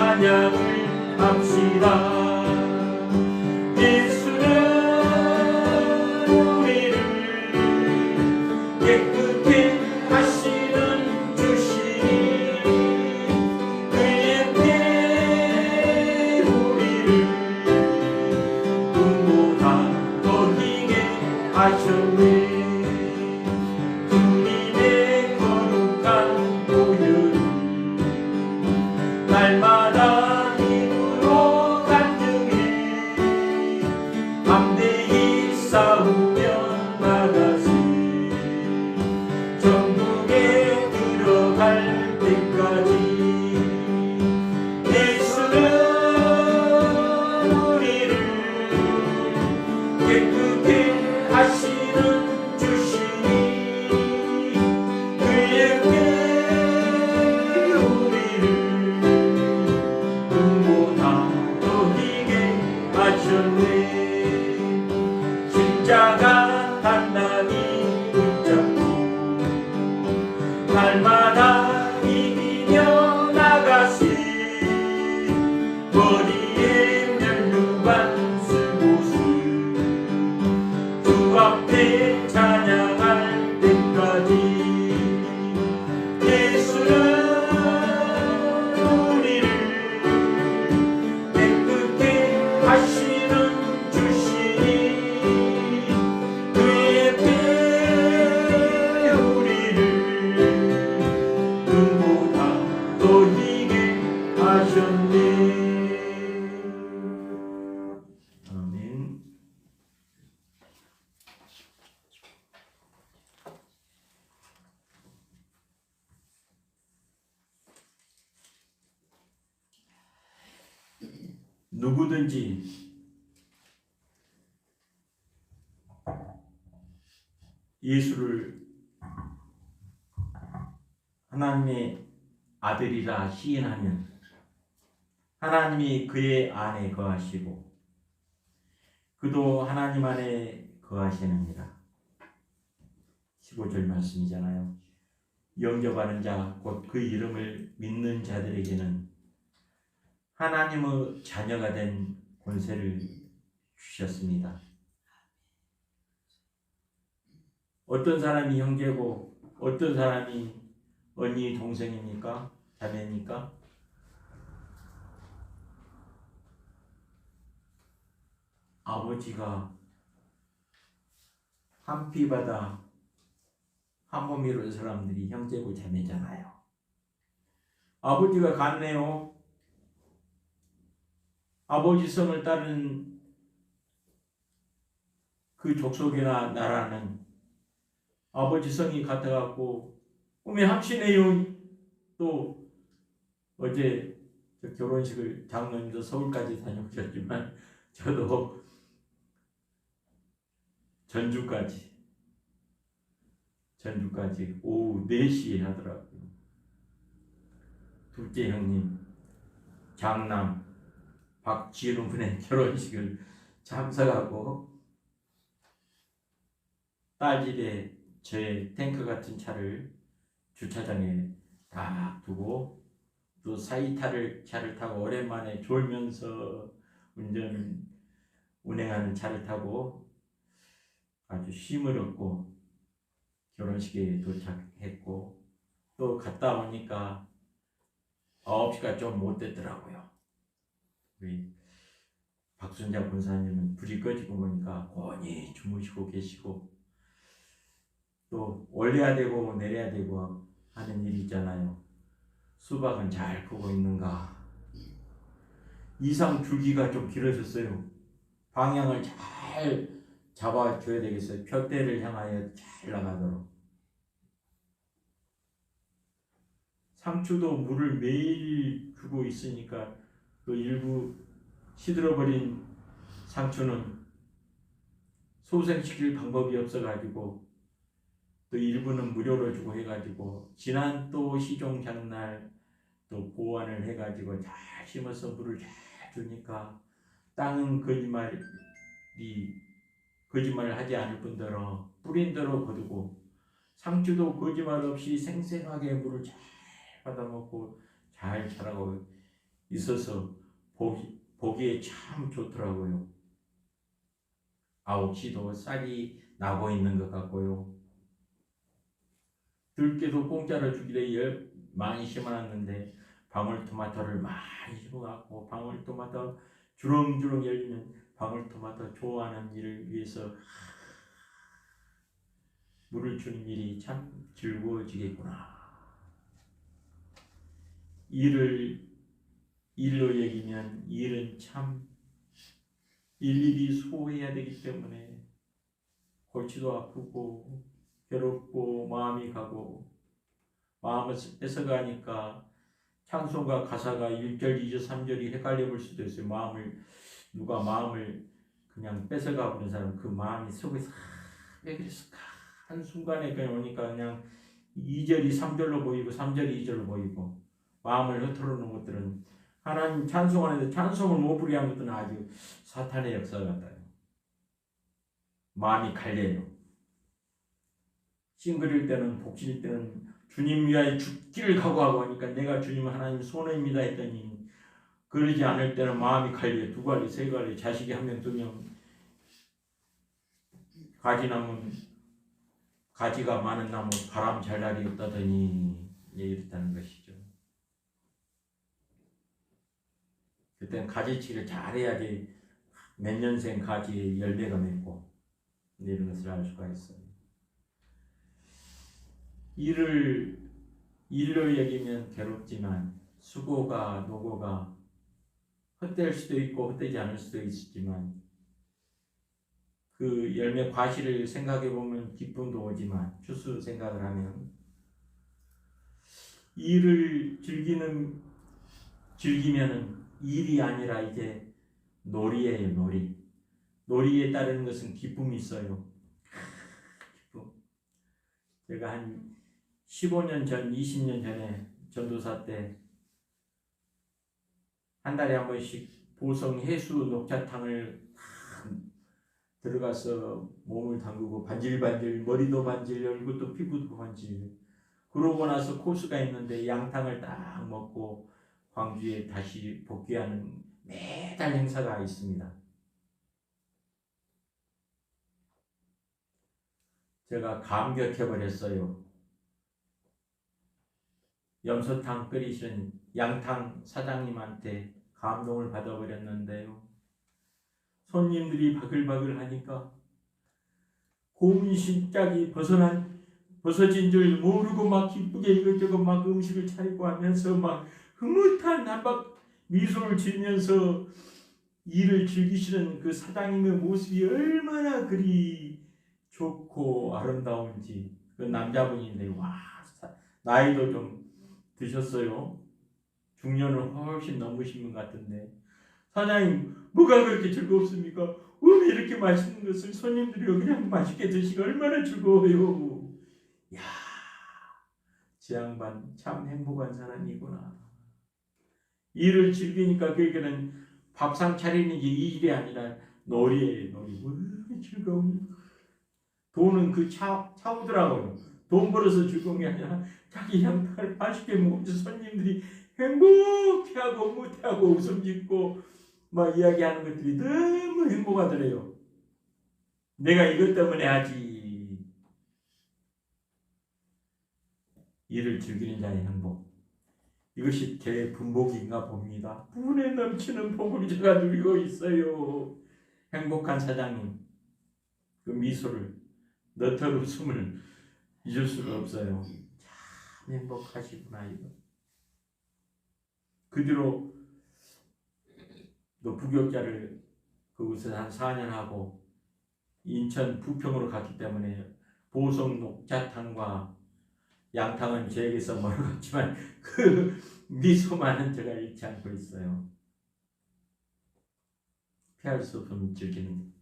찬양을 합시다. 예수는 우리를 깨끗게 하시는 주시니 그의 피 우리를 눈보다 더 희게 하셨네. 주님의 거룩한 보혈을 날마다 힘으로 간증해 담대히 싸우며 나가세. 천국에 들어갈 때까지 예수는 우리를 깨끗게 하시는 주시니 그의 피 우리를 눈보다 더 희게 하셨네. 십자가 단단히 붙잡고 날마다 이기며 나가시. 머리에 면류관 쓰고서 주 앞에 찬양할 때까지 예수는 우리를 깨끗게 하시는 주시니 그의 피 우리를 눈보다 더 희게 하셨네. 아멘. 누구든지 예수를 하나님의 아들이라 시인하면 하나님이 그의 안에 거하시고 그도 하나님 안에 거하시느니라. 15절 말씀이잖아요. 영접하는 자 곧 그 이름을 믿는 자들에게는 하나님의 자녀가 된 권세를 주셨습니다. 어떤 사람이 형제고 어떤 사람이 언니 동생입니까? 자매입니까? 아버지가 한 피 받아 한 몸 이룬 사람들이 형제고 자매잖아요. 아버지가 같네요. 아버지 성을 따르는 그 족속이나 나라는 아버지 성이 같아갖고 꿈에 합치네요. 또 어제 결혼식을 장로님도 서울까지 다녀오셨지만 저도 전주까지 오후 4시에 하더라고요. 둘째 형님 장남 박지훈 군의 결혼식을 참석하고 딸 집에 제 탱크 같은 차를 주차장에 딱 두고 또 사이타를 차를 타고 오랜만에 졸면서 운행하는 차를 타고 아주 쉼을 얻고 결혼식에 도착했고 또 갔다 오니까 9시가 좀 못 됐더라고요. 우리 박순자 권사님은 불이 꺼지고 보니까 곤히 주무시고 계시고 또 올려야 되고 내려야 되고 하는 일이 있잖아요. 수박은 잘 크고 있는가? 이상 줄기가 좀 길어졌어요. 방향을 잘 잡아줘야 되겠어요. 푯대를 향하여 잘 나가도록. 상추도 물을 매일 주고 있으니까 그 일부 시들어버린 상추는 소생시킬 방법이 없어가지고 또 일부는 무료로 주고 해가지고 지난 또 시종장날 또 보완을 해가지고 잘 심어서 물을 잘 주니까 땅은 거짓말을 하지 않을 뿐더러 뿌린 대로 거두고 상추도 거짓말 없이 생생하게 물을 잘 받아먹고 잘 자라고 있어서 보기에 참 좋더라고요. 아홉시도 싹이 나고 있는 것 같고요. 들깨도 공짜로 주길래 많이 심어놨는데 방울토마토를 많이 심어갖고 방울토마토 주렁주렁 열리는 방울토마토 좋아하는 일을 위해서 물을 주는 일이 참 즐거워지겠구나. 일을 일로 여기면 일은 참 일일이 소화해야 되기 때문에 골치도 아프고 괴롭고 마음이 가고 마음을 뺏어가니까 찬송가 가사가 1절, 2절, 3절이 헷갈려 볼 수도 있어요. 누가 마음을 그냥 뺏어가 보는 사람 그 마음이 속에서 왜 그랬을까? 한순간에 그냥 오니까 그냥 2절이 3절로 보이고 3절이 2절로 보이고 마음을 흐트러 놓은 것들은 하나님 찬송하는데 찬송을 못 부르게 한 것들은 아주 사탄의 역사 같아요. 마음이 갈려요. 찡그릴 때는 복질 때는 주님 위하여 죽기를 각오하고 하니까 내가 주님 하나님 손해입니다 했더니 그러지 않을 때는 마음이 갈려요. 2가지 3가지 자식이 1명 2명 가지 나무 가지가 많은 나무 바람 잘 날이 없다더니 이랬다는 것이죠. 그때는 가지치기를 잘해야지 몇 년생 가지에 열매가 맺고 이런 것을 알 수가 있어요. 일로 여기면 괴롭지만 수고가 노고가 헛될 수도 있고 헛되지 않을 수도 있지만 그 열매 과실을 생각해 보면 기쁨도 오지만 추수 생각을 하면 일을 즐기면은 일이 아니라 이제 놀이예요. 놀이에 따르는 것은 기쁨이 있어요. 기쁨. 제가 한 15년 전, 20년 전에 전도사 때 한 달에 한 번씩 보성 해수 녹차탕을 들어가서 몸을 담그고 반질반질 머리도 반질 얼굴도 피부도 반질 그러고 나서 코스가 있는데 양탕을 딱 먹고 광주에 다시 복귀하는 매달 행사가 있습니다. 제가 감격해버렸어요. 염소탕 끓이신 양탕 사장님한테 감동을 받아버렸는데요. 손님들이 바글바글 하니까 고문신짝이 벗어진 줄 모르고 막 기쁘게 이것저것 막 음식을 차리고 하면서 막 흐뭇한 한박 미소를 지으면서 일을 즐기시는 그 사장님의 모습이 얼마나 그리 좋고 아름다운지. 그 남자분인데 나이도 좀 드셨어요. 중년을 훨씬 넘으신 분 같은데 사장님 뭐가 그렇게 즐겁습니까? 왜 이렇게 맛있는 것을 손님들이 그냥 맛있게 드시고 얼마나 즐거워요. 야, 제 양반 참 행복한 사람이구나. 일을 즐기니까 그에게는 밥상 차리는 게 일이 아니라 놀이예요. 왜 즐거운 돈은 그 차오더라고요. 돈 벌어서 즐거운 게 아니라 자기 양탕을 맛있게 먹으면서 손님들이 행복해하고 무태하고 웃음 짓고 막 이야기하는 것들이 너무 행복하더래요. 내가 이것 때문에 하지. 일을 즐기는 자의 행복. 이것이 제 분복인가 봅니다. 분에 넘치는 복을 제가 누리고 있어요. 행복한 사장님. 그 미소를 너털 웃음을 잊을 수가 없어요. 참 행복하시구나 이거. 그 뒤로 또 부교육자를 그곳에서 한 4년 하고 인천 부평으로 갔기 때문에 보성 녹차탕과 양탕은 저에게서 멀어갔지만 그 미소만은 제가 잃지 않고 있어요. 피할 수 없는 즐기는.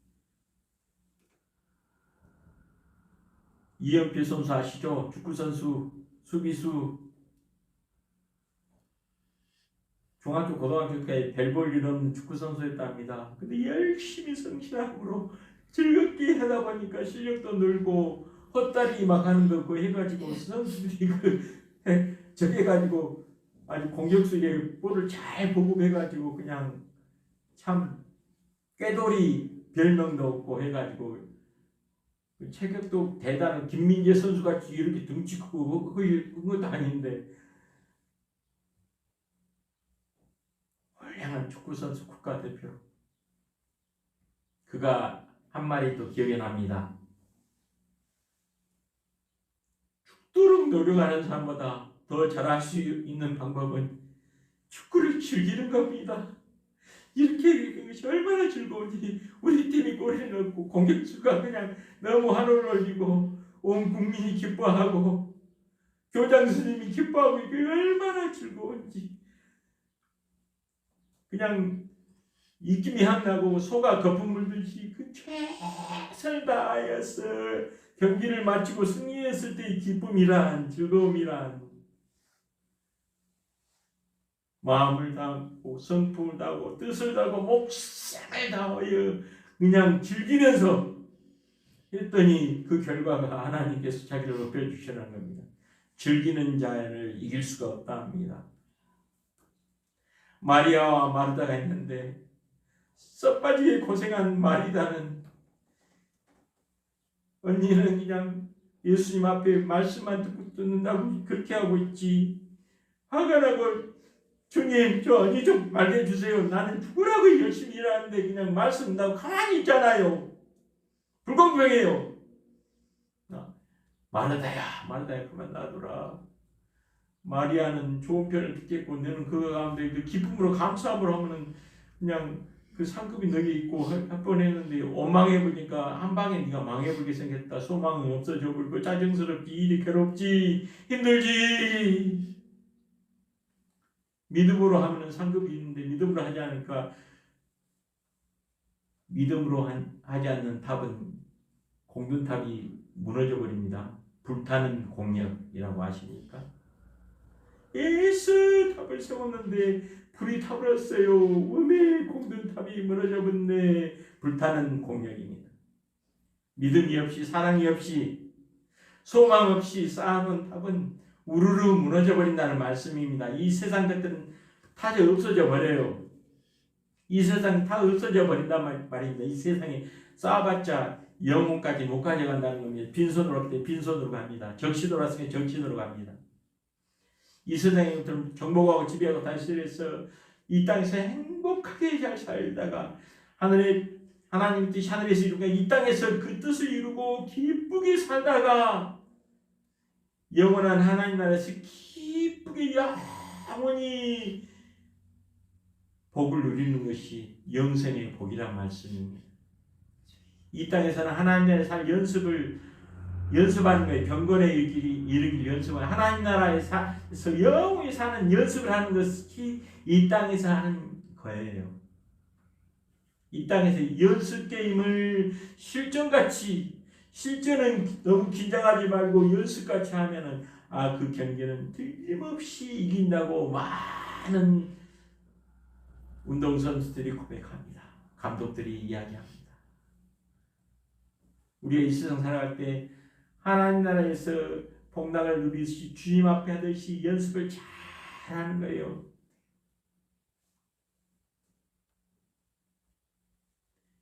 이연필 선수 아시죠? 축구선수, 수비수. 중학교, 고등학교까지 별 볼 일 없는 축구선수였답니다. 근데 열심히 성실함으로 즐겁게 하다 보니까 실력도 늘고 헛다리 막 하는 거 그거 해가지고 선수들이 저게 가지고 아주 공격수에게 볼을 잘 보급해가지고 그냥 참 꾀돌이 별명도 없고 해가지고 그 체격도 대단한 김민재 선수같이 이렇게 등치 크고 그런 것도 아닌데 훌륭한 축구선수 국가대표. 그가 한 말이 또 기억에 납니다. 죽도록 노력하는 사람보다 더 잘할 수 있는 방법은 축구를 즐기는 겁니다. 이렇게 것이 얼마나 즐거운지. 우리 팀이 골을 넣고 공격수가 그냥 너무 환호를 올리고 온 국민이 기뻐하고 교장 선생님이 기뻐하고 이게 얼마나 즐거운지. 그냥 입김이 안 나고 소가 거품 물듯이 그 최선을 다하여서 경기를 마치고 승리했을 때의 기쁨이란, 즐거움이란, 마음을 다하고 성품을 다하고 뜻을 다하고 목숨을 다하여 그냥 즐기면서 했더니 그 결과가 하나님께서 자기를 높여주시라는 겁니다. 즐기는 자를 이길 수가 없다 합니다. 마리아와 마르다가 있는데 썩빠지게 고생한 마리다는 언니는 그냥 예수님 앞에 말씀만 듣고 듣는다고 그렇게 하고 있지. 화가 나고 주님 저 언니 좀 말해 주세요. 나는 죽으라고 열심히 일하는데 그냥 말씀 나고 가만히 있잖아요. 불공평해요. 마르다야 그만 놔두라. 마리아는 좋은 편을 듣겠고 너는 그 가운데 기쁨으로 감사함으로 하면은 그냥 그 상급이 너게 있고 할 뻔했는데 원망해보니까 한 방에 네가 망해버리게 생겼다. 소망은 없어져 버리고 짜증스럽지, 일이 괴롭지, 힘들지. 믿음으로 하면은 상급이 있는데 믿음으로 하지 않으니까 믿음으로 하지 않는 탑은 공든탑이 무너져 버립니다. 불타는 공력이라고 아십니까? 예수 탑을 세웠는데 불이 타버렸어요. 음의 공든탑이 무너져 버렸네. 불타는 공력입니다. 믿음이 없이 사랑이 없이 소망 없이 쌓아놓은 탑은 우르르 무너져 버린다는 말씀입니다. 이 세상 것들은 다 없어져 버려요. 이 세상이 다 없어져 버린단 말입니다. 이 세상에 쌓아봤자 영혼까지 못 가져간다는 겁니다. 빈손으로 올 때 빈손으로 갑니다. 적신으로 왔으니 적신으로 갑니다. 이 세상에 정복하고 지배하고 다스려서 이 땅에서 행복하게 잘 살다가 하나님 뜻이 하늘에서 이루고 이 땅에서 그 뜻을 이루고 기쁘게 살다가 영원한 하나님 나라에서 기쁘게 영원히 복을 누리는 것이 영생의 복이란 말씀입니다. 이 땅에서는 하나님 나라에 살 연습하는 거예요. 경건에 이르길 연습하는, 하나님 나라에서 영원히 사는 연습을 하는 것이 이 땅에서 하는 거예요. 이 땅에서 연습 게임을 실전은 너무 긴장하지 말고 연습같이 하면은 그 경기는 틀림없이 이긴다고 많은 운동선수들이 고백합니다. 감독들이 이야기합니다. 우리가 이 세상 살아갈 때 하나님 나라에서 복락을 누리듯이 주님 앞에 하듯이 연습을 잘 하는 거예요.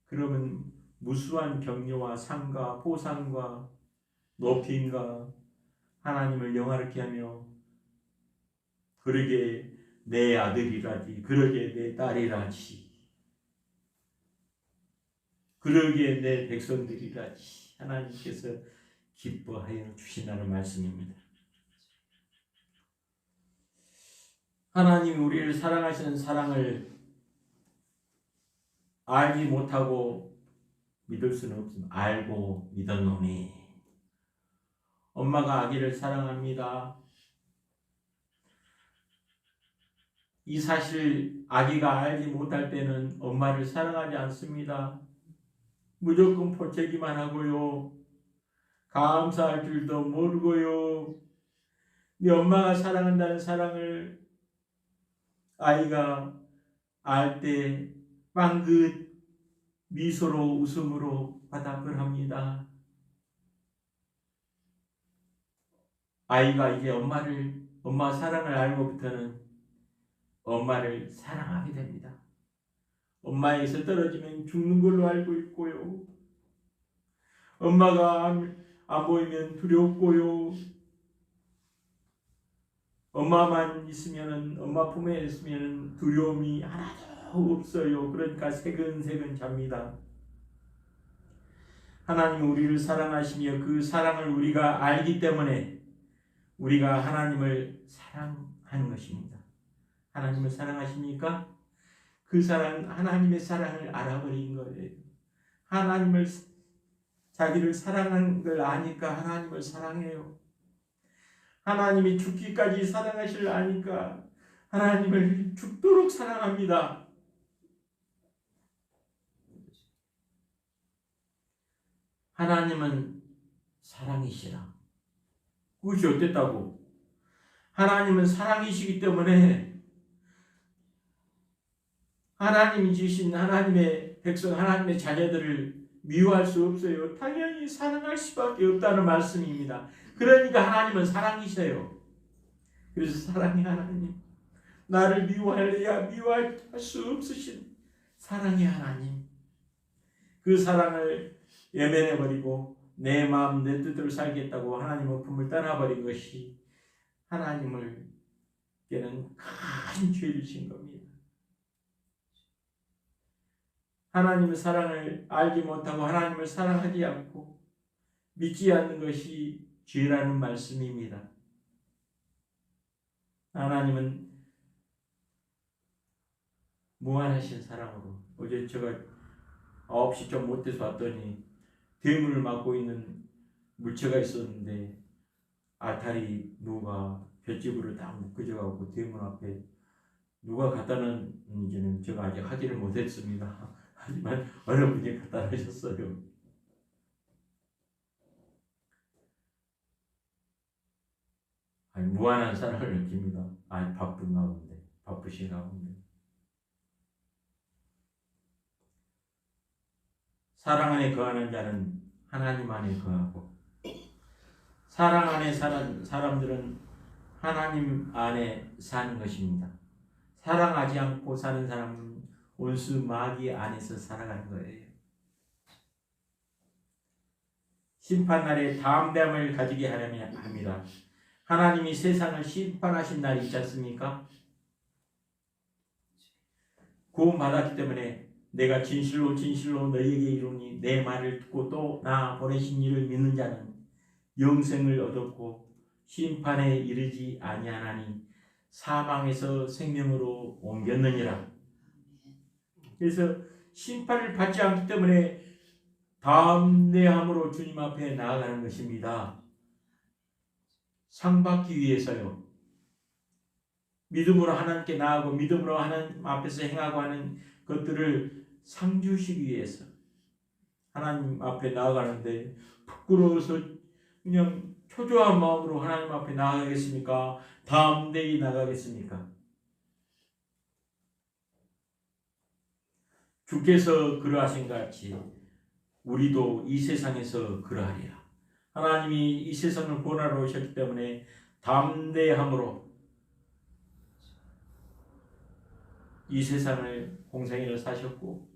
그러면 무수한 격려와 상과 보상과 높임과 하나님을 영화롭게 하며 그러게 내 아들이라지, 그러게 내 딸이라지, 그러게 내 백성들이라지 하나님께서 기뻐하여 주신다는 말씀입니다. 하나님 우리를 사랑하시는 사랑을 알지 못하고 믿을 수는 없지만 알고 믿었노니. 엄마가 아기를 사랑합니다. 이 사실 아기가 알지 못할 때는 엄마를 사랑하지 않습니다. 무조건 포채기만 하고요. 감사할 줄도 모르고요. 네 엄마가 사랑한다는 사랑을 아이가 알 때 빵긋 미소로 웃음으로 화답을 합니다. 아이가 이제 엄마 사랑을 알고부터는 엄마를 사랑하게 됩니다. 엄마에서 떨어지면 죽는 걸로 알고 있고요. 엄마가 안 보이면 두렵고요. 엄마만 있으면은, 엄마 품에 있으면은 두려움이 하나도 없어요. 그러니까 새근새근 잡니다. 하나님은 우리를 사랑하시며 그 사랑을 우리가 알기 때문에 우리가 하나님을 사랑하는 것입니다. 하나님을 사랑하십니까? 그 사랑, 하나님의 사랑을 알아버린 거예요. 하나님을, 자기를 사랑하는 걸 아니까 하나님을 사랑해요. 하나님이 죽기까지 사랑하실 아니까 하나님을 죽도록 사랑합니다. 하나님은 사랑이시라. 그것이 어땠다고? 하나님은 사랑이시기 때문에 하나님이 주신 하나님의 백성, 하나님의 자녀들을 미워할 수 없어요. 당연히 사랑할 수밖에 없다는 말씀입니다. 그러니까 하나님은 사랑이세요. 그래서 사랑의 하나님, 나를 미워할래야 미워할 수 없으신 사랑의 하나님, 그 사랑을 외면해버리고 내 마음 내 뜻대로 살겠다고 하나님의 품을 떠나버린 것이 하나님께는 큰 죄를 진 겁니다. 하나님의 사랑을 알지 못하고 하나님을 사랑하지 않고 믿지 않는 것이 죄라는 말씀입니다. 하나님은 무한하신 사랑으로, 어제 제가 9시 좀 못해서 왔더니 대문을 막고 있는 물체가 있었는데 알타리 누가 볏짚으로 딱 묶어져가고 대문 앞에 누가 갖다 놨는지는 제가 아직 확인을 못했습니다. 하지만 어느 분이 갖다 놓으셨어요. 무한한 사랑을 느낍니다. 바쁜 가운데, 바쁘신 가운데. 사랑 안에 거하는 자는 하나님 안에 거하고, 사랑 안에 사는 사람들은 하나님 안에 사는 것입니다. 사랑하지 않고 사는 사람은 온수 마귀 안에서 살아가는 거예요. 심판날에 담대함을 가지게 하려면 합니다. 하나님이 세상을 심판하신 날이 있지 않습니까? 구원받았기 때문에 내가 진실로 진실로 너희에게 이르노니 내 말을 듣고 또 나 보내신 이를 믿는 자는 영생을 얻었고 심판에 이르지 아니하나니 사망에서 생명으로 옮겼느니라. 그래서 심판을 받지 않기 때문에 담대함으로 주님 앞에 나아가는 것입니다. 상 받기 위해서요. 믿음으로 하나님께 나아가고 믿음으로 하나님 앞에서 행하고 하는 것들을 상 주시기 위해서 하나님 앞에 나아가는데 부끄러워서 그냥 초조한 마음으로 하나님 앞에 나아가겠습니까? 담대히 나가겠습니까? 주께서 그러하신 같이 우리도 이 세상에서 그러하리라. 하나님이 이 세상을 구원하러 오셨기 때문에 담대함으로 이 세상을 공생애를 사셨고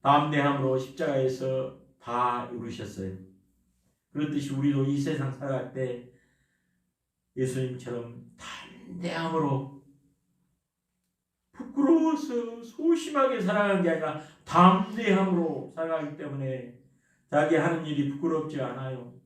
담대함으로 십자가에서 다 이루셨어요. 그렇듯이 우리도 이 세상 살아갈 때 예수님처럼 담대함으로 부끄러워서 소심하게 살아가는 게 아니라 담대함으로 살아가기 때문에 자기 하는 일이 부끄럽지 않아요.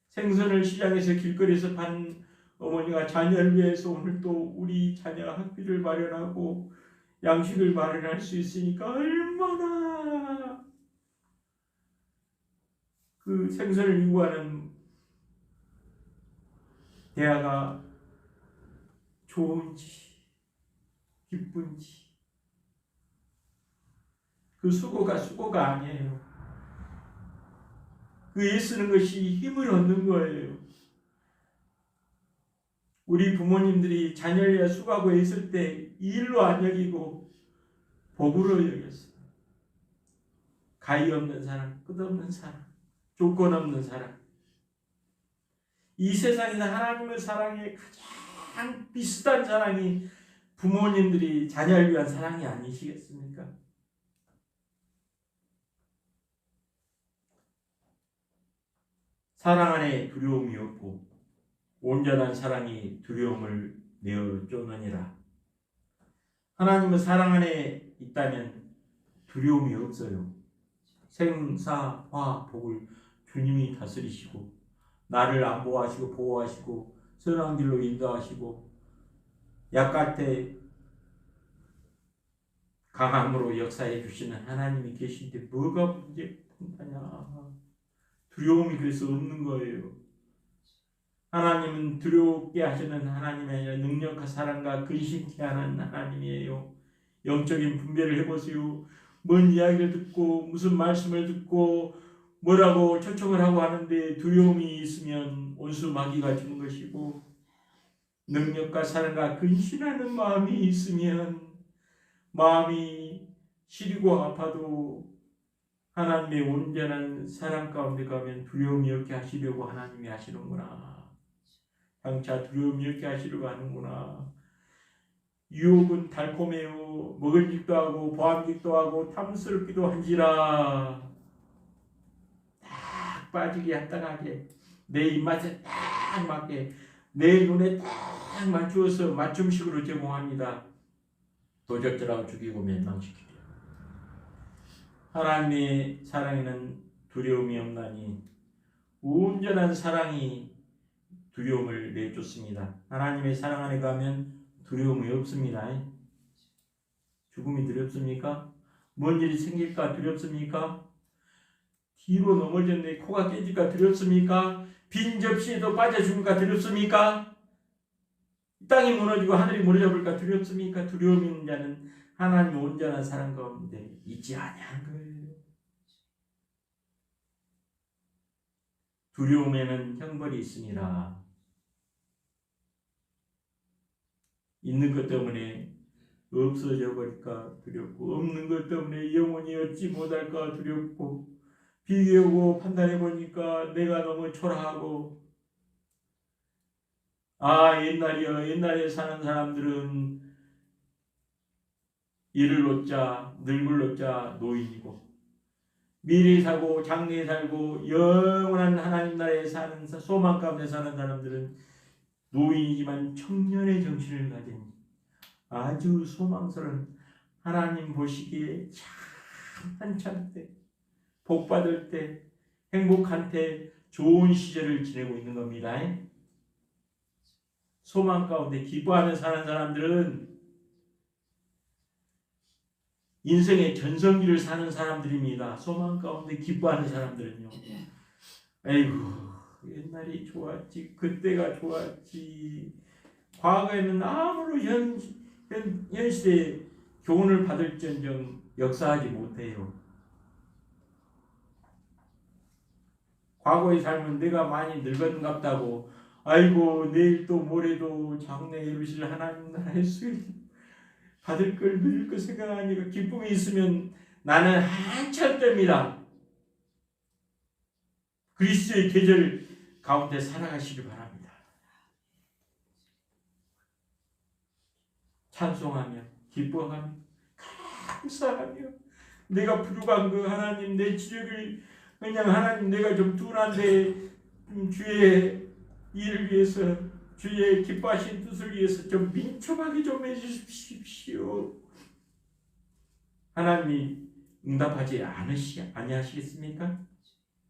생선을 시장에서 길거리에서 판 어머니가 자녀를 위해서 오늘 또 우리 자녀 학비를 마련하고 양식을 마련할 수 있으니까 얼마나 그 생선을 유구하는 대화가 좋은지 기쁜지. 그 수고가 아니에요. 그 애쓰는 것이 힘을 얻는 거예요. 우리 부모님들이 자녀를 위해 수고하고 애쓸 때 일로 안 여기고 복으로 여겼어요. 가히 없는 사람, 끝없는 사람, 조건 없는 사람. 이 세상에서 하나님의 사랑의 가장 비슷한 사랑이 부모님들이 자녀를 위한 사랑이 아니시겠습니까? 사랑 안에 두려움이 없고 온전한 사랑이 두려움을 내어 쫓느니라. 하나님은 사랑 안에 있다면 두려움이 없어요. 생사화 복을 주님이 다스리시고 나를 안보하시고 보호하시고 선한 길로 인도하시고 약할 때 강함으로 역사해 주시는 하나님이 계신데 뭐가 문제냐? 두려움이 그래서 없는 거예요. 하나님은 두렵게 하시는 하나님이 아니라 능력과 사랑과 근심케 하는 하나님이에요. 영적인 분별을 해보세요. 뭔 이야기를 듣고 무슨 말씀을 듣고 뭐라고 초청을 하고 하는데 두려움이 있으면 온수 마귀가 주는 것이고 능력과 사랑과 근신하는 마음이 있으면 마음이 시리고 아파도 하나님의 온전한 사랑 가운데 가면 두려움이 없게 하시려고 하나님이 하시는구나. 장차 두려움이 없게 하시려고 하는구나. 유혹은 달콤해요. 먹을짓도 하고 보암짓도 하고 탐스럽기도 한지라. 딱 빠지게 합당하게 내 입맛에 딱 맞게 내 눈에 딱 맞추어서 맞춤식으로 제공합니다. 도적질하고 죽이고 멸망시키려. 하나님의 사랑에는 두려움이 없나니 온전한 사랑이 두려움을 내쫓습니다. 하나님의 사랑 안에 가면 두려움이 없습니다. 죽음이 두렵습니까? 뭔 일이 생길까 두렵습니까? 뒤로 넘어졌는데 코가 깨질까 두렵습니까? 빈 접시에도 빠져 죽을까 두렵습니까? 땅이 무너지고 하늘이 무너져버릴까 두렵습니까? 두려움 있는 자는 하나님의 온전한 사랑 가운데 있지 아니한 거예요. 두려움에는 형벌이 있으니라. 있는 것 때문에 없어져 버릴까 두렵고 없는 것 때문에 영원히 얻지 못할까 두렵고 비교하고 판단해 보니까 내가 너무 초라하고 옛날이요. 옛날에 사는 사람들은 이를 놓자 늙을 놓자 노인이고 미래에 살고 장래에 살고 영원한 하나님 나라에 사는 소망 가운데 사는 사람들은 노인이지만 청년의 정신을 가진 아주 소망스러운 하나님 보시기에 참 한참 때 복받을 때 행복한 때 좋은 시절을 지내고 있는 겁니다. 소망 가운데 기뻐하며 사는 사람들은 인생의 전성기를 사는 사람들입니다. 소망 가운데 기뻐하는 사람들은요. 아이고 옛날이 좋았지 그때가 좋았지 과거에는 아무런 현실의 교훈을 받을지언정 역사하지 못해요. 과거의 삶은 내가 많이 늙었는갑다고 아이고 내일 또 모레도 장래 이루실 하나님 나라의 수익 받을 걸 누릴 걸 생각하니까 기쁨이 있으면 나는 한참 됩니다. 그리스도의 계절 가운데 살아가시기 바랍니다. 찬송하며 기뻐하며 감사하며 내가 부족한 그 하나님 내 지력을 그냥 하나님 내가 좀 둔한데 주의 일을 위해서 주의 기뻐하신 뜻을 위해서 좀 민첩하게 좀 해주십시오. 하나님이 응답하지 아니하시겠습니까?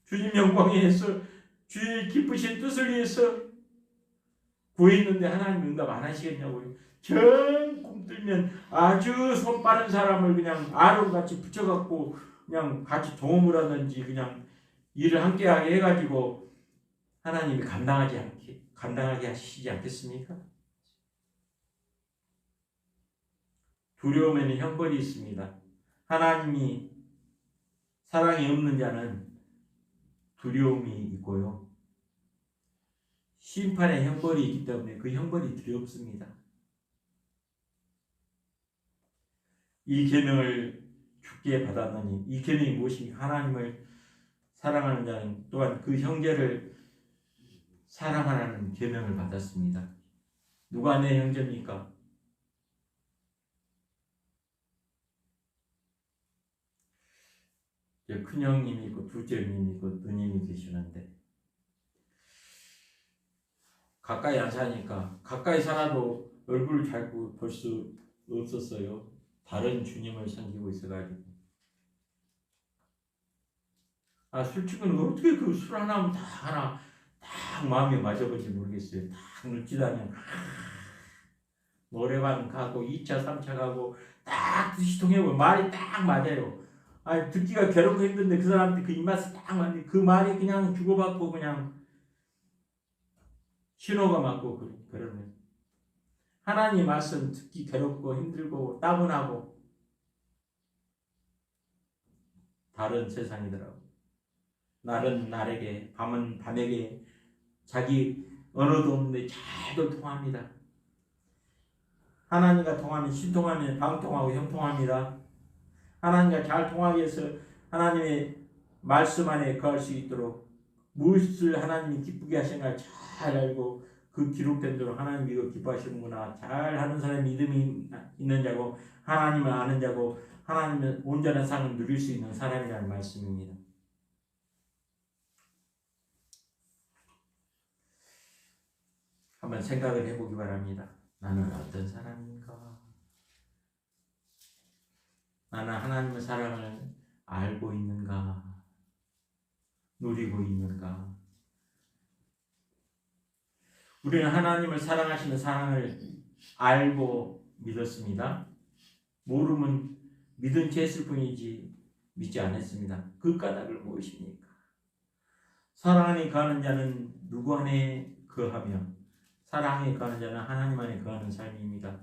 주님 영광에 해서 주의 기쁘신 뜻을 위해서 구했는데 하나님 응답 안 하시겠냐고요. 정 꿈들면 아주 손 빠른 사람을 그냥 아론같이 붙여갖고 그냥 같이 도움을 하든지 그냥 일을 함께하게 해가지고 하나님이 감당하게 하시지 않겠습니까? 두려움에는 형벌이 있습니다. 하나님이 사랑이 없는 자는 두려움이 있고요. 심판의 형벌이 있기 때문에 그 형벌이 두렵습니다. 이 계명을 주께 받았느니 이 계명이 무엇입니까? 하나님을 사랑하는 자는 또한 그 형제를 사랑하라는 계명을 받았습니다. 누가 내 형제입니까? 큰형님이 있고 둘째 형님이 있고 누님이 계시는데 가까이 안 사니까 가까이 살아도 얼굴을 잘 볼 수 없었어요. 다른 주님을 섬기고 있어가지고. 술집은 어떻게 그 술 하나면 다 하나 딱 마음에 맞아버지 모르겠어요. 딱 늙지다면 노래방 가고 2차 3차 가고 딱 드시통해고 말이 딱 맞아요. 듣기가 괴롭고 힘든데 그 사람한테 그 입맛이 딱 맞는데 그 말이 그냥 주고받고 그냥 신호가 맞고 그러면 하나님 말씀 듣기 괴롭고 힘들고 따분하고 다른 세상이더라고. 날은 날에게 밤은 밤에게 자기 언어도 없는데 잘도 통합니다. 하나님과 통하면 신통하면 방통하고 형통합니다. 하나님과 잘 통하기 위해서 하나님의 말씀 안에 거할 수 있도록 무엇을 하나님이 기쁘게 하시는가 잘 알고 그 기록된 대로 하나님 이거 기뻐하시는구나 잘 하는 사람이 믿음이 있는 자고 하나님을 아는 자고 하나님의 온전한 상을 누릴 수 있는 사람이라는 말씀입니다. 한번 생각을 해보기 바랍니다. 나는 어떤 사람인가? 나는 하나님의 사랑을 알고 있는가? 누리고 있는가? 우리는 하나님을 사랑하시는 사랑을 알고 믿었습니다. 모르면 믿은 채 했을 뿐이지 믿지 않았습니다. 그 까닭을 무엇입니까? 사랑 안에 거하는 자는 누구 안에 거하며 사랑에 거하는 자는 하나님 안에 거하는 삶입니다.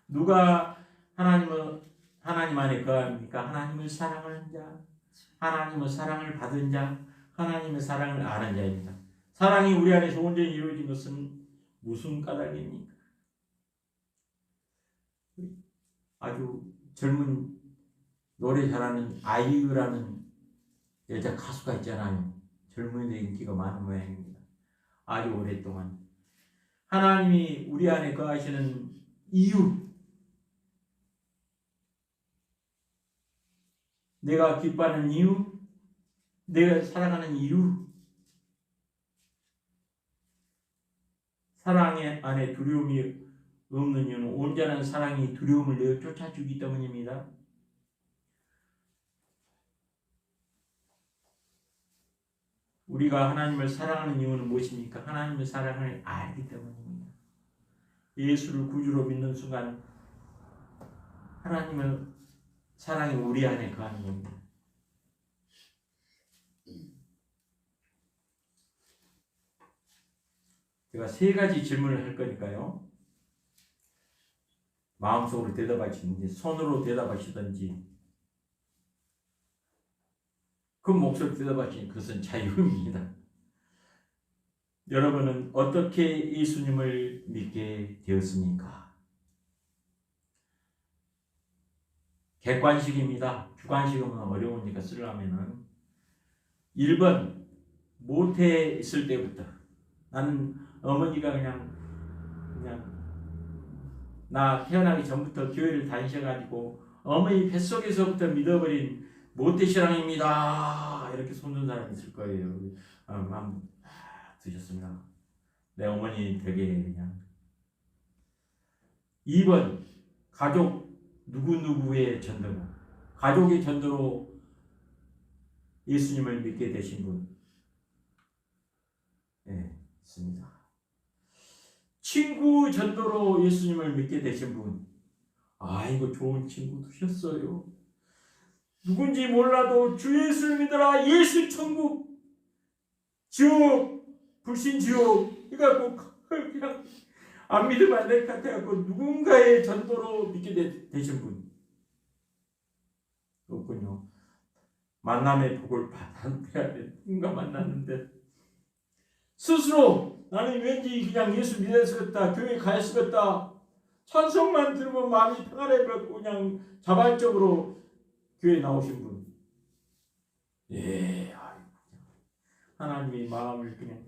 누가 하나님 안에 거합니까? 하나님을 사랑하는 자, 하나님의 사랑을 받은 자, 하나님의 사랑을 아는 자입니다. 사랑이 우리 안에서 온전히 이루어진 것은 무슨 까닭입니까? 아주 젊은 노래 잘하는 아이유라는 여자 가수가 있잖아요. 젊은이들 인기가 많은 모양입니다. 아주 오랫동안 하나님이 우리 안에 거하시는 이유, 내가 기뻐하는 이유, 내가 살아가는 이유, 사랑 안에 두려움이 없는 이유는 온전한 사랑이 두려움을 내어 쫓아주기 때문입니다. 우리가 하나님을 사랑하는 이유는 무엇입니까? 하나님의 사랑을 알기 때문입니다. 예수를 구주로 믿는 순간 하나님의 사랑이 우리 안에 거하는 겁니다. 제가 3가지 질문을 할 거니까요. 마음속으로 대답하시든지 손으로 대답하시든지 그 목소리로 대답하시니 그것은 자유입니다. 여러분은 어떻게 예수님을 믿게 되었습니까? 객관식입니다. 주관식은 어려우니까 쓰려면은 1번 모태에 있을 때부터 나는 어머니가 그냥 나 태어나기 전부터 교회를 다니셔가지고 어머니 뱃속에서부터 믿어버린 모태신앙입니다. 이렇게 손든 사람이 있을 거예요. 마음 드셨습니다. 내 어머니 되게 그냥. 2번 가족 누구누구의 전도로 가족의 전도로 예수님을 믿게 되신 분 있습니다. 친구 전도로 예수님을 믿게 되신 분 이거 좋은 친구 두셨어요. 누군지 몰라도 주 예수를 믿어라. 예수 천국 지옥 불신 지옥 이거 그냥 안 믿으면 안 될 것 같아갖고 누군가의 전도로 믿게 되신 분 없군요. 만남의 복을 받아야 돼. 누군가 만났는데 스스로 나는 왠지 그냥 예수 믿었겠다, 교회 가야겠다, 찬송만 들으면 마음이 평안해버렸고 그냥 자발적으로 교회 나오신 분. 하나님의 마음을 그냥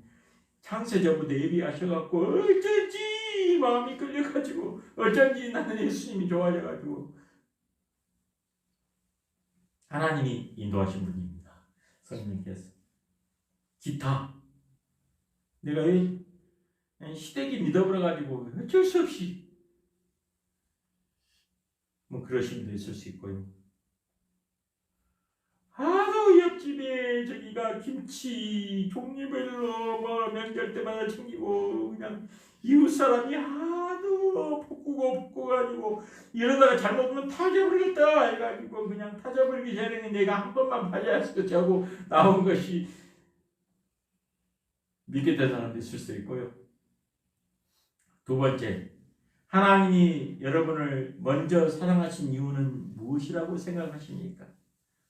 창세전부터 예비하셔갖고 어쩐지 마음이 끌려가지고 어쩐지 나는 예수님이 좋아져가지고 하나님이 인도하신 분입니다. 성령께서 기타 내가 시댁이 믿어버려가지고 어쩔 수 없이 뭐 그러신 분도 있을 수 있고요. 하도 옆집에 저기가 김치 종류별로 뭐 명절 때마다 챙기고 그냥 이웃 사람이 하도 볶고 가지고 이러다가 잘못 보면 타져버리겠다 해가지고 그냥 타져버리기 전에 내가 한 번만 봐야겠지 하고 나온 것이 믿게 된 사람도 있을 수 있고요. 두 번째, 하나님이 여러분을 먼저 사랑하신 이유는 무엇이라고 생각하십니까?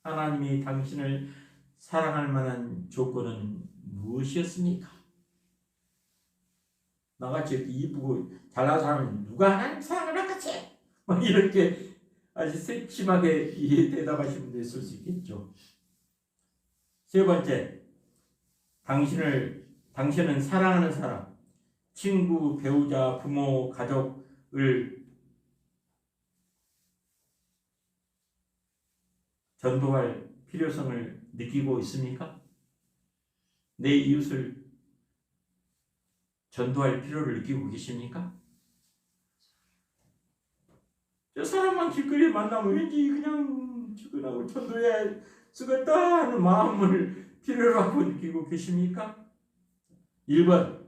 하나님이 당신을 사랑할 만한 조건은 무엇이었습니까? 나같이 이렇게 이쁘고 잘난 사람은 누가 하나님 사랑을 하겠지? 막 이렇게 아주 세심하게 대답하시는 분도 있을 수 있겠죠. 세 번째, 당신은 사랑하는 사람, 친구, 배우자, 부모, 가족을 전도할 필요성을 느끼고 있습니까? 내 이웃을 전도할 필요를 느끼고 계십니까? 저 사람만 길거리에 만나면 왠지 그냥 주근하고 전도해야 쓰겠다 하는 마음을 필요로 하고 느끼고 계십니까? 1번,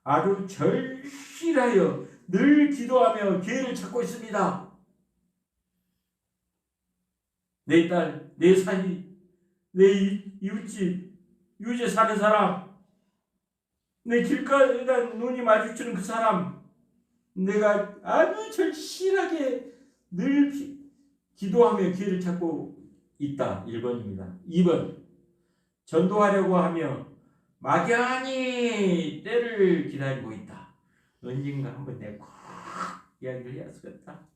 아주 절실하여 늘 기도하며 기회를 찾고 있습니다. 내 딸, 내 사위, 내 이웃집, 이웃에 사는 사람, 내 길가에다 눈이 마주치는 그 사람, 내가 아주 절실하게 늘 기도하며 기회를 찾고 있다. 1번입니다. 2번, 전도하려고 하며 막연히 때를 기다리고 있다. 언젠가 한번 내가 꼭 이야기를 해야 쓰겠다.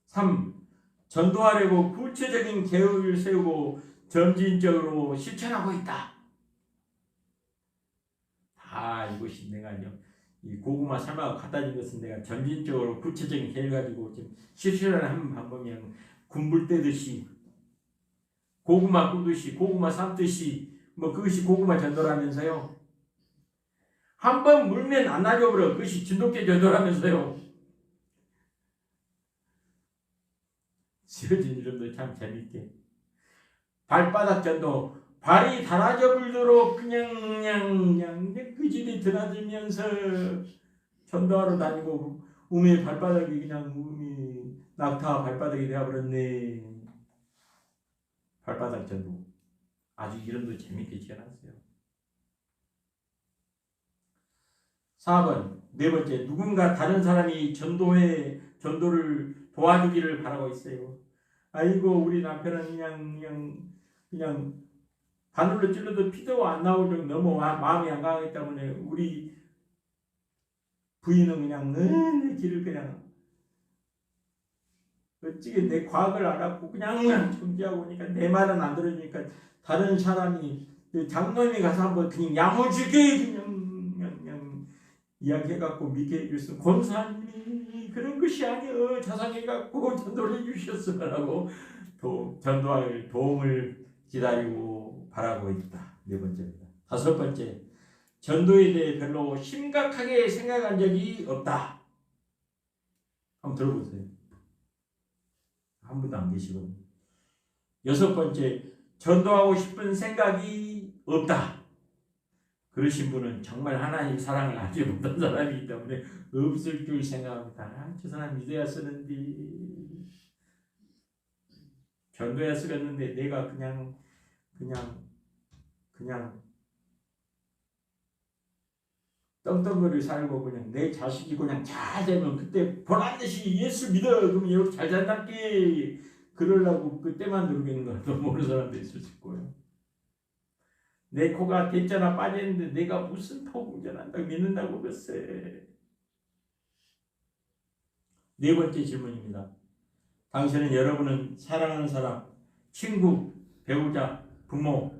3. 전도하려고 구체적인 계획을 세우고 점진적으로 실천하고 있다. 이것이 내가 이 고구마 삶아 갖다 준 것은 내가 점진적으로 구체적인 계획을 가지고 지금 실천을 하는 방법이 군불 떼듯이 고구마 꾸듯이 고구마 삶듯이 뭐 그것이 고구마 전도라면서요. 한번 물면 안 날려버려. 그것이 진돗개 전도라면서요. 지어진 이름도 참 재밌게 발바닥 전도, 발이 닳아져 불도록 그냥 그 집이 드나들면서 전도하러 다니고 우미의 발바닥이 그냥 우미 낙타 발바닥이 되어버렸네. 발바닥 전도. 아주 이름도 재밌게 지어놨어요. 4번, 네 번째, 누군가 다른 사람이 전도를 도와주기를 바라고 있어요. 아이고 우리 남편은 그냥 바늘로 찔러도 피도 안 나올 정도 너무 마음이 안 강하기 때문에 우리 부인은 그냥 내 길을 그냥 어찌게 내 과거를 알았고 그냥 존재하고 오니까 내 말은 안 들으니까 다른 사람이 장로님이 가서 한번 그냥 야무지게 그냥 이야기해갖고 믿게 해줬으면 권사님이 그런 것이 아니여 자상해갖고 전도를 해주셨으라고 전도할 도움을 기다리고 바라고 있다. 네 번째입니다. 다섯 번째, 전도에 대해 별로 심각하게 생각한 적이 없다. 한번 들어보세요. 한 분도 안 계시거든요. 여섯 번째, 전도하고 싶은 생각이 없다. 그러신 분은 정말 하나님 사랑을 알지 못한 사람이기 때문에 없을 줄 생각합니다. 저 사람 믿어야 쓰는데 전도해야 쓰겠는데 내가 그냥 떵떵거리 살고 그냥 내 자식이 그냥 잘 되면 그때 보란듯이 예수 믿어 그러면 이렇게 잘 산답게 그러려고 그때만 누르겠는 것도 모르는 사람도 있을 수 있고요. 내 코가 대자나 빠졌는데 내가 무슨 포공전한다고 믿는다고 글쎄. 네 번째 질문입니다. 당신은 여러분은 사랑하는 사람, 친구, 배우자, 부모,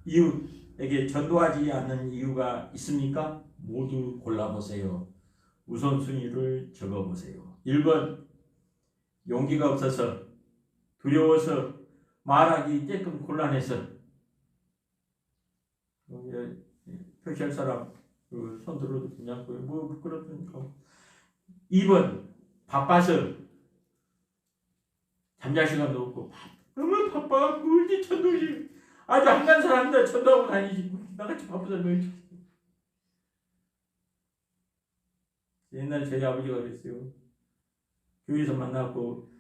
이웃에게 전도하지 않는 이유가 있습니까? 모두 골라보세요. 우선순위를 적어보세요. 1번, 용기가 없어서, 두려워서, 말하기 조금 곤란해서. 표시할 사람 손 들어도 괜찮고요. 뭐 부끄럽습니까? 2번, 바빠서, 잠잘 시간도 없고 너무 바빠 굴지 천도시 아주 한간 사람들 천도하고 다니지 나같이 바쁜 사람이 옛날에 저희 아버지가 그랬어요. 교회에서 만나고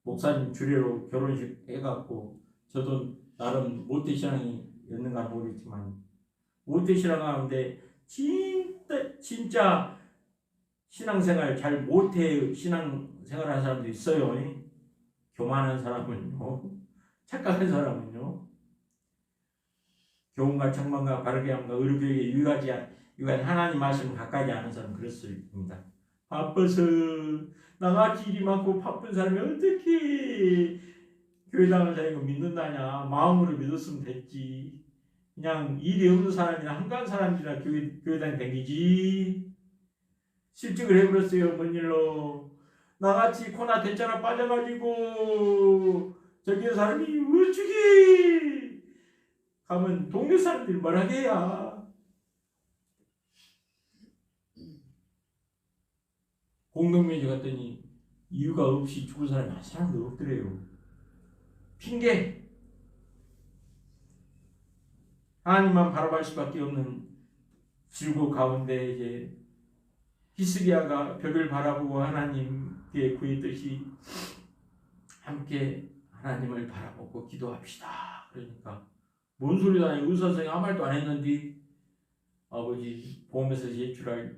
목사님 주례로 결혼식 해갖고 저도 나름 모태신앙이었는가 모르겠지만 모태신앙 가운데 진짜 신앙생활 잘 못해 신앙생활하는 사람도 있어요. 교만한 사람은요, 착각한 사람은요, 교훈과 책망과 바르게 함과 의료교육에 유익한 하나님 말씀을 가까이 아는 사람은 그럴 수 있습니다. 바빠서 나같이 일이 많고 바쁜 사람이 어떻게 교회 다니는 사람이 믿는다냐. 마음으로 믿었으면 됐지. 그냥 일이 없는 사람이나 한가한 사람이나 교회 다니지. 실직을 해버렸어요. 뭔 일로. 나같이 코나 대자나 빠져가지고 저기 사람이 어쩌게 가면 동네 사람들이 뭐라 해야. 공동묘지 갔더니 이유가 없이 죽은 사람이 한 사람도 없더래요. 핑계. 하나님만 바라볼 수밖에 없는 질고 가운데 이제 히스기야가 벽을 바라보고 하나님께 구했듯이 함께 하나님을 바라보고 기도합시다. 그러니까 뭔 소리다. 의사 선생님 아무 말도 안 했는데 아버지 보험에서 제출할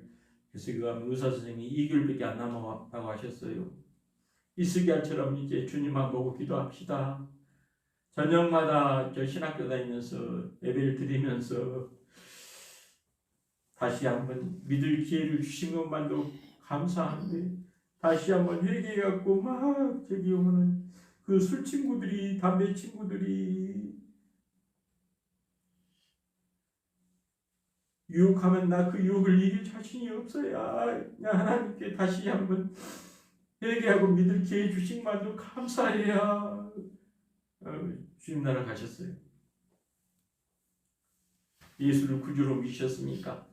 히스기야가 의사 선생님이 2개월밖에 안 남았다고 하셨어요. 히스기야처럼 이제 주님만 보고 기도합시다. 저녁마다 저 신학교 다니면서 예배를 드리면서 다시 한번 믿을 기회를 주신 것만도 감사한데 다시 한번 회개해갖고 막 저기 오는 그 술 친구들이 담배 친구들이 유혹하면 나 그 유혹을 이길 자신이 없어야 그냥 하나님께 다시 한번 회개하고 믿을 기회 주신 것만도 감사해야 주님 나라 가셨어요. 예수를 구주로 믿으셨습니까?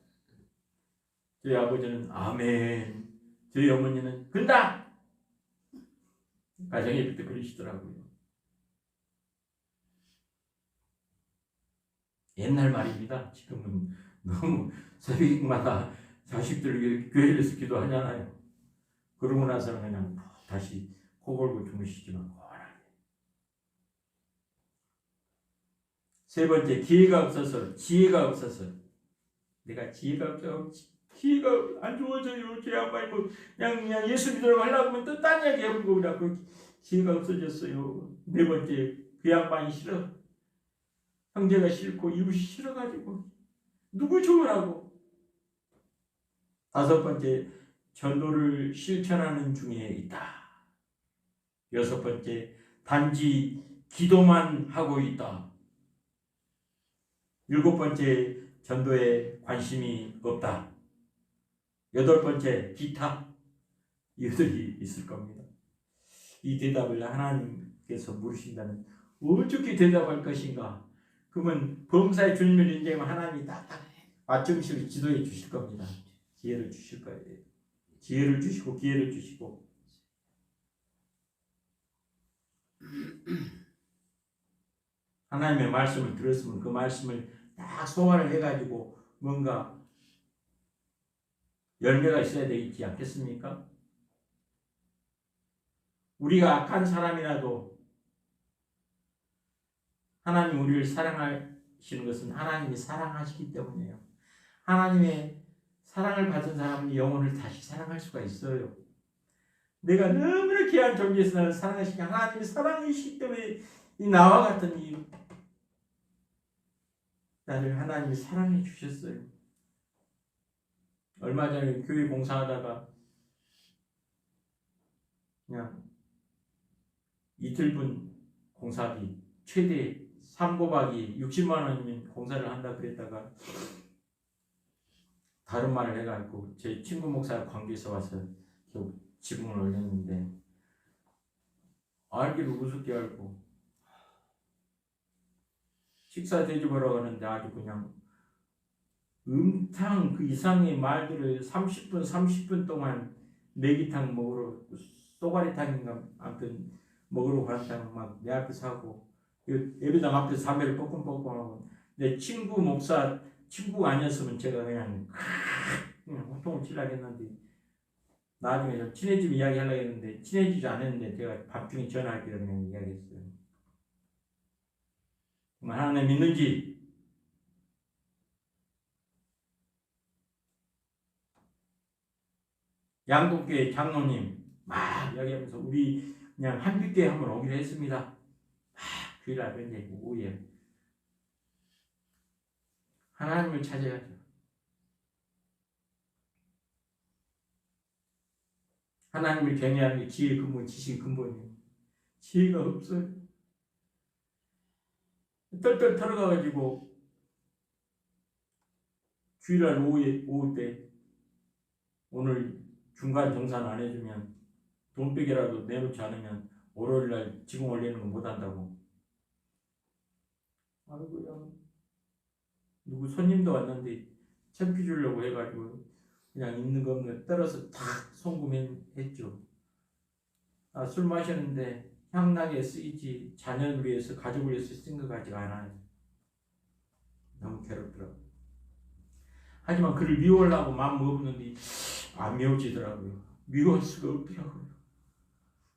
저희 아버지는 아멘, 저희 어머니는 근다! 가정예배 때 그러시더라고요. 옛날 말입니다. 지금은 너무 새벽마다 자식들 교회에서 기도하잖아요. 그러고 나서는 그냥 다시 코 골고 주무시지만 세 번째, 기회가 없어서, 지혜가 없어서. 내가 지혜가 없어. 기회가 안 주어져요. 제 양반이 뭐 그냥 예수 믿으라고 하려고 하면 또 딴 이야기 해보고 그래갖고 기회가 없어졌어요. 네 번째, 그 양반이 싫어. 형제가 싫고 이웃이 싫어가지고 누구 좋으라고. 다섯 번째, 전도를 실천하는 중에 있다. 여섯 번째, 단지 기도만 하고 있다. 일곱 번째, 전도에 관심이 없다. 여덟 번째, 기타. 이것들이 있을 겁니다. 이 대답을 하나님께서 물으신다면 어떻게 대답할 것인가? 그러면 범사의 주님을 인정하면 하나님이 딱딱 맞춤식으로 지도해 주실 겁니다. 기회를 주실 거예요. 기회를 주시고 기회를 주시고. 하나님의 말씀을 들었으면 그 말씀을 딱 소화를 해가지고 뭔가 열매가 있어야 되지 않겠습니까? 우리가 악한 사람이라도 하나님 우리를 사랑하시는 것은 하나님이 사랑하시기 때문이에요. 하나님의 사랑을 받은 사람은 영혼을 다시 사랑할 수가 있어요. 내가 너무나 귀한 존재에서 나를 사랑하시니 하나님이 사랑이시기 때문에 이 나와 같은 이 나를 하나님이 사랑해 주셨어요. 얼마 전에 교회 봉사하다가 그냥 이틀분 공사비 최대 3곱하기 60만 원이면 공사를 한다 그랬다가 다른 말을 해가지고 제 친구 목사 관계에서 와서 지붕을 올렸는데 알기를 우습게 알고 식사 대접하러 가는데 아주 그냥 음탕 그 이상의 말들을 30분 동안 내기탕 먹으러 쏘가리탕인가 아무튼 먹으러 갔다가 막 내 앞에서 하고 예배당 앞에서 담배를 뻐끔뻐끔하고 내 친구 목사 친구가 아니었으면 제가 그냥 호통을 치려겠는데 나중에 좀 친해지면 이야기하려고 했는데 친해지지 않았는데 제가 밤중에 전화하기로 그냥 이야기했어요. 정말 하나님 믿는지 양국교회 장로님 막 이야기하면서 우리 그냥 한빛교회 한번 오기로 했습니다. 주일날 왠지 오후에 하나님을 찾아야죠. 하나님을 경외하는 게 지혜의 근본, 지식의 근본이에요. 지혜가 없어요. 떨떨 털어가가지고 주일날 오후 때 오늘 중간 정산 안 해주면 돈백이라도 내놓지 않으면 월요일날 지붕 올리는 거 못한다고. 아이고야. 누구 손님도 왔는데 참기 주려고 해가지고 그냥 있는 거 없는 거 떨어서 다 송금했죠. 술 마셨는데 향나게 쓰이지 자녀를 위해서 가족을 위해서 쓴 것 같지가 않아요. 너무 괴롭더라고요. 하지만 그를 미워하려고 마음 먹었는데 안 미워지더라고요. 미워할 수가 없더라고요.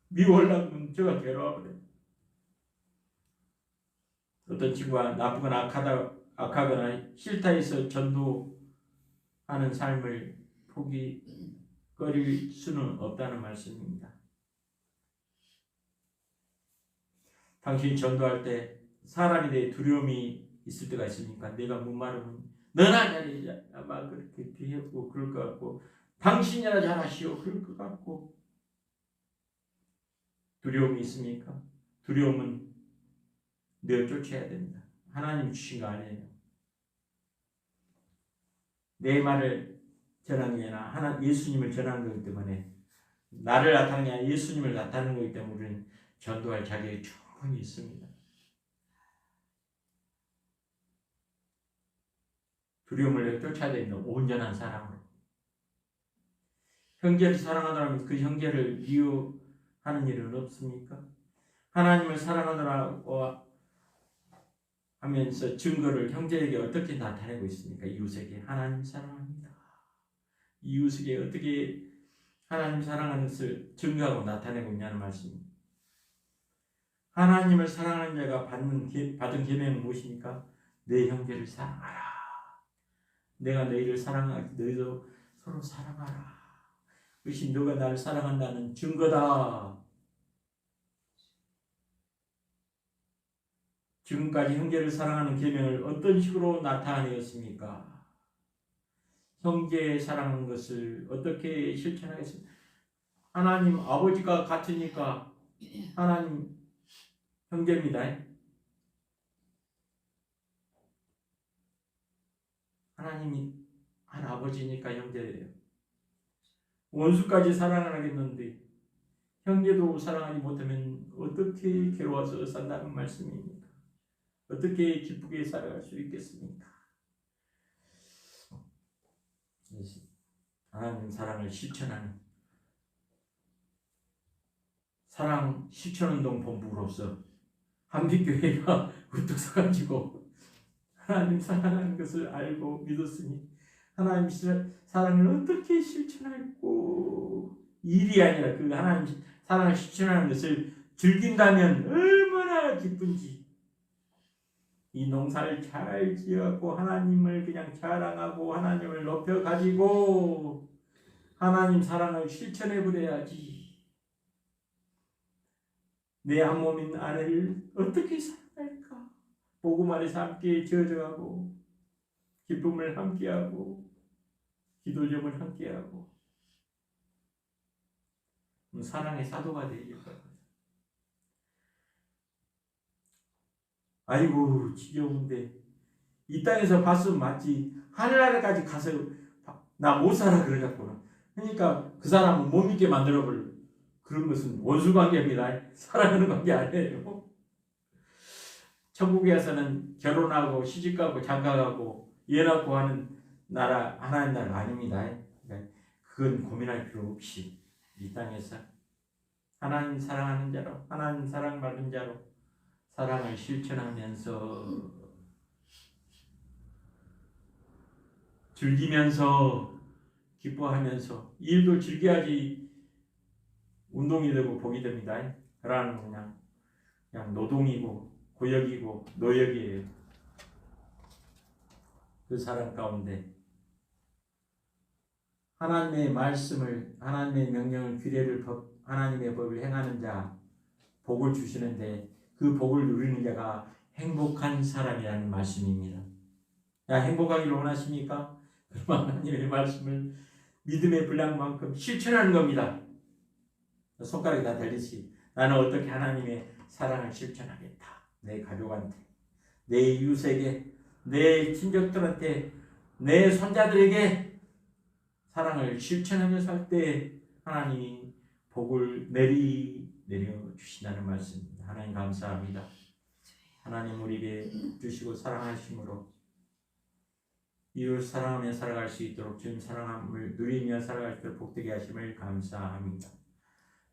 미워하려고 하면 제가 괴로워버려요. 어떤 친구가 나쁘거나 악하거나 싫다 해서 전도하는 삶을 포기거릴 수는 없다는 말씀입니다. 당신이 전도할 때 사람에 대해 두려움이 있을 때가 있습니까? 내가 목마르면 너나 잘해 아마 그렇게 비웃고 그럴 것 같고 당신이나 잘하시오 그럴 것 같고 두려움이 있습니까? 두려움은 내어 쫓아야 됩니다. 하나님이 주신 거 아니에요. 내 말을 전하는 게 아니라 예수님을 전하는 거기 때문에 나를 나타내는 게 아니라 예수님을 나타내는 거기 때문에 우리는 전도할 자격이 충분히 있습니다. 두려움을 쫓아야 됩니다. 온전한 사랑으로. 형제를 사랑하더라면 그 형제를 미워하는 일은 없습니까? 하나님을 사랑하더라고 하면서 증거를 형제에게 어떻게 나타내고 있습니까? 이웃에게 하나님 사랑합니다. 이웃에게 어떻게 하나님 사랑하는 것을 증거하고 나타내고 있냐는 말씀입니다. 하나님을 사랑하는 자가 받은 계명은 무엇입니까? 내 형제를 사랑하라. 내가 너희를 사랑하기 너희도 서로 사랑하라. 그것이 너가 나를 사랑한다는 증거다. 지금까지 형제를 사랑하는 계명을 어떤 식으로 나타내었습니까? 형제의 사랑하는 것을 어떻게 실천하겠습니까? 하나님 아버지가 같으니까 하나님 형제입니다. 하나님이 한 아버지니까 형제예요. 원수까지 사랑을 하겠는데 형제도 사랑하지 못하면 어떻게 괴로워서 산다는 말씀입니까? 어떻게 기쁘게 살아갈 수 있겠습니까? 하나님 사랑을 실천하는 사랑 실천운동 본부로서 한빛교회가 우뚝 서가지고 하나님 사랑하는 것을 알고 믿었으니 하나님 사랑을 어떻게 실천할고 일이 아니라 그 하나님 사랑을 실천하는 것을 즐긴다면 얼마나 기쁜지 이 농사를 잘 지어갖고 하나님을 그냥 자랑하고 하나님을 높여가지고 하나님 사랑을 실천해 버려야지. 내 한 몸인 아내를 어떻게 사랑할까? 복음 안에서 함께 지어져가고 기쁨을 함께하고 기도점을 함께하고 사랑의 사도가 되길 바랍니다. 아이고 지겨운데 이 땅에서 봤으면 맞지 하늘나라까지 가서 나 못 살아 그러겠구나. 그러니까 그 사람은 못 믿게 만들어버려. 그런 것은 원수 관계입니다. 사랑하는 관계 아니에요. 천국에서는 결혼하고 시집가고 장가가고 애 낳고 하는 나라 하나님 나라 아닙니다. 그건 고민할 필요 없이 이 땅에서 하나님 사랑하는 자로 하나님 사랑받은 자로 사랑을 실천하면서 즐기면서 기뻐하면서 일도 즐겨야지 운동이 되고 복이 됩니다. 그러는 그냥 노동이고 고역이고 노역이에요. 그 사람 가운데 하나님의 말씀을 하나님의 명령을 규례를 하나님의 법을 행하는 자 복을 주시는데 그 복을 누리는 자가 행복한 사람이라는 말씀입니다. 야, 행복하기를 원하십니까? 그럼 하나님의 말씀을 믿음의 분량만큼 실천하는 겁니다. 손가락이 다 달리시. 나는 어떻게 하나님의 사랑을 실천하겠다. 내 가족한테, 내 이웃에게, 내 친척들한테, 내 손자들에게 사랑을 실천하면서 할 때 하나님이 복을 내려주신다는 말씀입니다. 하나님 감사합니다. 하나님 우리에게 주시고 사랑하심으로 이웃 사랑하며 살아갈 수 있도록 주님 사랑함을 누리며 살아갈 수 있도록 복되게 하심을 감사합니다.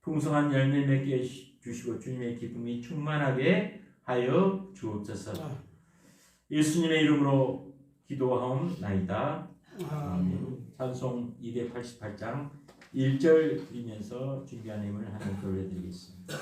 풍성한 열매 맺게 주시고 주님의 기쁨이 충만하게 하여 주옵소서. 예수님의 이름으로 기도하옵나이다. 아멘. 찬송 288장 1절 드리면서 준비한 예물을 하나님께 올려드리겠습니다.